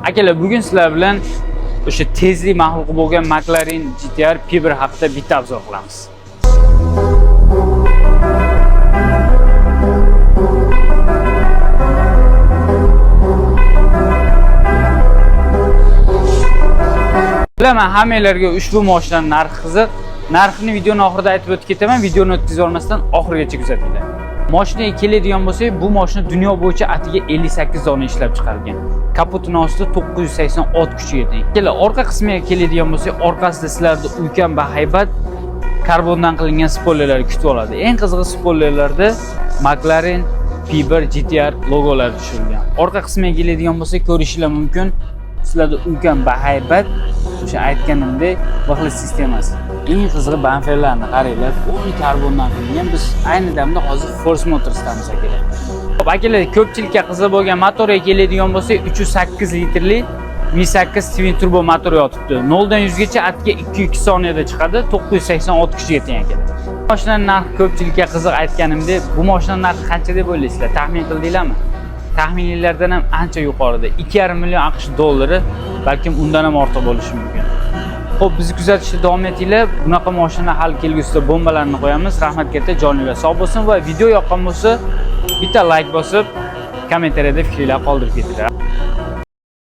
Akalar, bugun sizlar bilan o'sha tezlik mahluqi bo'lgan McLaren GTR P1 haqida bitta obzor qilamiz. Bilaman, hammalarga ushbu mashinaning narxi qiziq. Narxini videoning oxirida aytib o'tib ketaman. Videoni o'tkazib olmasdan oxirigacha kuzatinglar. Mashinaga keladigan bo'lsak, bu mashina dunyo bo'yicha atiga 58 dona ishlab chiqarilgan. Kaputining ostida 980 ot kuchiga teng. Kelar, orqa qismiga keladigan bo'lsak, orqasida sizlarni ulkan va haybat karbondan qilingan spoilerlar kutib oladi. Eng qizig'i, spoilerlarda McLaren P1 GTR logolari tushirilgan. Orqa qismiga keladigan bo'lsak, ko'rishingiz mumkin. Sizlarda ulkan va haybat o'sha aytganimdek vaqtli sistemasi. Eng qizig'i bamperlarni qaranglar, buni karbondan qilingan. Biz ayni damda hozir Force Motors'damiz akalar. Xo'p, akalar, ko'pchilikka qiziq bo'lgan motorga keladigan bo'lsak, 308 litrli V8 twin turbo motor yotibdi. 0 dan 100 gacha atiga 2 soniyada chiqadi, 980 ot kuchiga teng akalar. Mashinaning narxi ko'pchilikka qiziq aytganimdek, bu mashinaning narxi qancha deb o'ylaysizlar? Taxmin qildinglarmi? Taxminlardan ham ancha yuqorida. 2,5 million AQSh dollari, balkim undan ham ortiq bo'lishi mumkin. Xo'p, bizni kuzatishda davom etinglar. Bunaqa mashina hal kelgusida bombalarni qo'yamiz. Rahmat katta, joninglar sog' bo'lsin va video yoqqan bo'lsa, bitta like bosib, kommentariyada fikringizni qoldirib ketinglar.